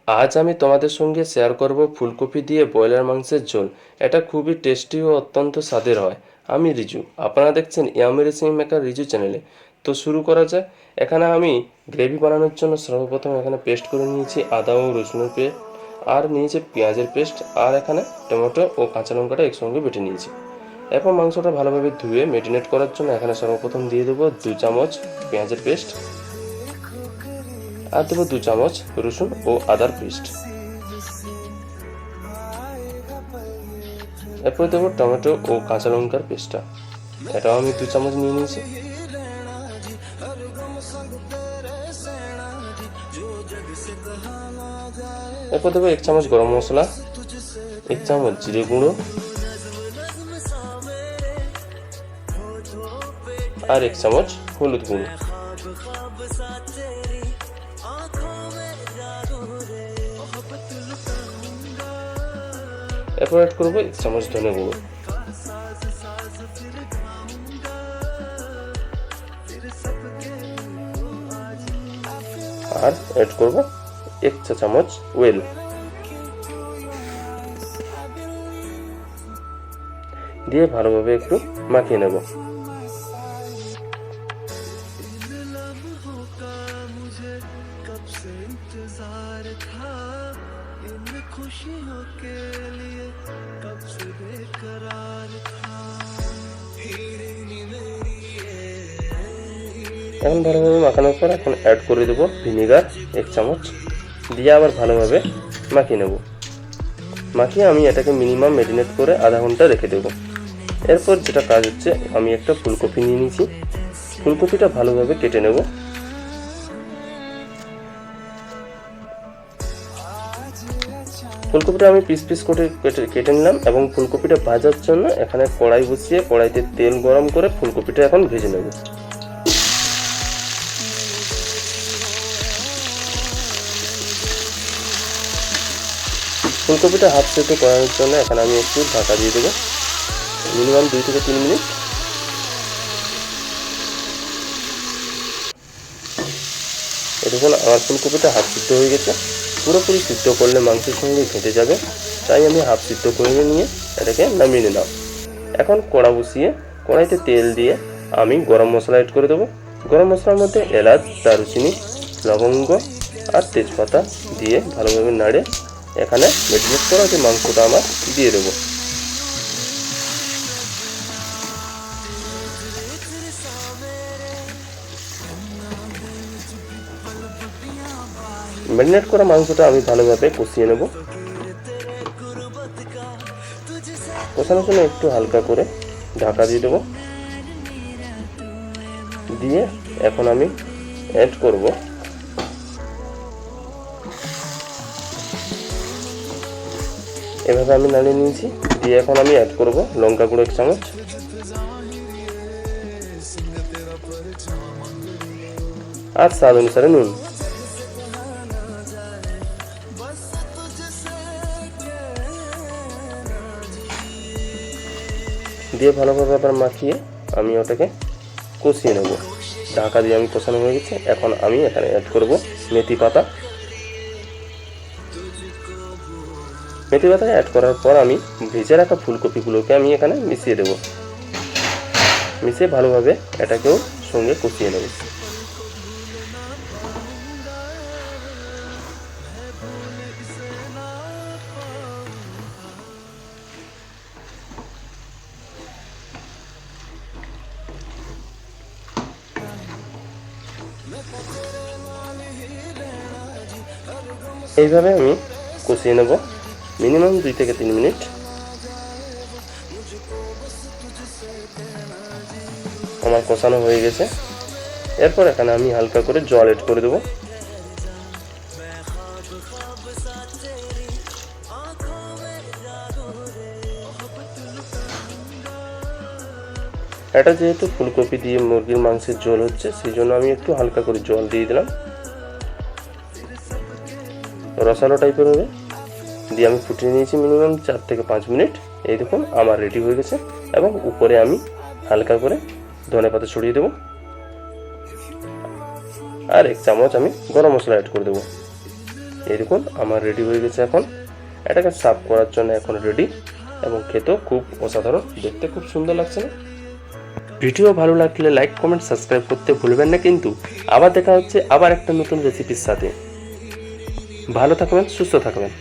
আজ আমি তোমাদের সঙ্গে শেয়ার করব ফুলকপি দিয়ে ব্রয়লার মাংসের ঝোল। এটা খুবই টেস্টি ও অত্যন্ত স্বাদের হয়। আমি রিজু, আপনারা দেখছেন ইয়ামি রেসিপি মেকার রিজু চ্যানেলে। তো শুরু করা যাক। এখানে আমি গ্রেভি বানানোর জন্য সর্বপ্রথম এখানে পেস্ট করে নিয়েছি আদা ও রসুনের পেস্ট, আর নিয়েছি পেঁয়াজের পেস্ট, আর এখানে টমেটো ও কাঁচা লঙ্কাটা একসঙ্গে বেটে নিয়েছি। এরপর মাংসটা ভালোভাবে ধুয়ে মেরিনেট করার জন্য এখানে সর্বপ্রথম দিয়ে দেবো 2 চামচ পেঁয়াজের পেস্ট, আর দেবো 2 চামচ রসুন ও আদার পেস্ট। এরপর দেবো টমেটো ও কাঁচা লঙ্কার পেস্টটা, এটাও আমি 2 চামচ নিয়ে নিয়েছি। এরপর দেবো 1 চামচ গরম মশলা, 1 চামচ জিরে গুঁড়ো, আর 1 চামচ হলুদ গুঁড়ো। এরপর অ্যাড করবো 1 চামচ ধনে গুঁড়ো, আর অ্যাড করবো 1 চা-চামচ ওয়েল। দিয়ে ভালোভাবে একটু মাখিয়ে নেব। এখন ভালোভাবে মাখানোর পর এখন অ্যাড করে দেবো ভিনেগার 1 চামচ, দিয়ে আবার ভালোভাবে মাখিয়ে নেব। মাখিয়ে আমি এটাকে মিনিমাম ম্যারিনেট করে আধা ঘন্টা রেখে দেবো। এরপর যেটা কাজ হচ্ছে, আমি একটা ফুলকপি নিয়ে নিয়েছি, ফুলকপিটা ভালোভাবে কেটে নেব। ফুলকপিটা আমি পিস পিস করে কেটে নিলাম এবং ফুলকপিটা ভাজার জন্য এখানে কড়াই বসিয়ে কড়াইতে তেল গরম করে ফুলকপিটা এখন ভেজে নেব। ফুলকপিটা হাফ সেদ্ধ করানোর জন্য এখানে আমি একটু ঢাকা দিয়ে দেবো, মিনিমাম 2 থেকে 3 মিনিট। দেখুন আমার ফুলকপিটা হাফ সিদ্ধ হয়ে গেছে। পুরোপুরি সিদ্ধ করলে মাংসের সঙ্গে ঘেঁটে যাবে, তাই আমি হাফ সিদ্ধ করে নিয়ে এটাকে নামিয়ে নিলাম। এখন কড়া বসিয়ে কড়াইতে তেল দিয়ে আমি গরম মশলা অ্যাড করে দেবো। গরম মশলার মধ্যে এলাচ, দারুচিনি, লবঙ্গ আর তেজপাতা দিয়ে ভালোভাবে নাড়ে এখানে ম্যারিনেট করা যে মাংসটা আমার দিয়ে দেবো। ম্যারিনেট করা মাংসটা আমি ভালোভাবে কষিয়ে নেব। কষানোর জন্য একটু হালকা করে ঢাকা দিয়ে দেবো। দিয়ে এখন আমি অ্যাড করব এভাবে আমি নাড়িয়ে নিয়েছি। দিয়ে এখন আমি অ্যাড করব লঙ্কা গুঁড়ো 1 চামচ, আর স্বাদ অনুসারে নুন। দিয়ে ভালোভাবে আবার মাখিয়ে আমি ওটাকে কষিয়ে নেব। ঢাকা দিয়ে আমি কষানো হয়ে গেছে। এখন আমি এখানে অ্যাড করব মেথি পাতা। মেথি পাতা অ্যাড করার পর আমি ভেজে রাখা ফুলকপিগুলোকে আমি এখানে মিশিয়ে দেব। মিশিয়ে ভালোভাবে এটাকেও সঙ্গে কষিয়ে নেব। এইভাবে আমি কষিয়ে নেব মিনিমাম 2 থেকে 3 মিনিট। আমার কষানো হয়ে গেছে। এরপর এখানে আমি হালকা করে জল অ্যাড করে দেবো। এটা যেহেতু ফুলকপি দিয়ে মুরগির মাংসের ঝোল হচ্ছে, সেই জন্য আমি একটু হালকা করে জল দিয়ে দিলাম। রসালো টাইপের হবে। দিয়ে আমি ফুটিয়ে নিয়েছি মিনিমাম 4 থেকে 5 মিনিট। এই দেখুন আমার রেডি হয়ে গেছে। এবং উপরে আমি হালকা করে ধনেপাতা ছড়িয়ে দেবো, আর 1 চামচ আমি গরম মশলা অ্যাড করে দেবো। এই দেখুন আমার রেডি হয়ে গেছে। এখন এটাকে সার্ভ করার জন্য এখন রেডি, এবং খেতেও খুব অসাধারণ, দেখতে খুব সুন্দর লাগছে না? ভিডিও ভালো লাগলে লাইক কমেন্ট সাবস্ক্রাইব করতে ভুলবেন না কিন্তু। আবার দেখা হচ্ছে আবার একটা নতুন রেসিপির সাথে। ভালো থাকবেন, সুস্থ থাকবেন।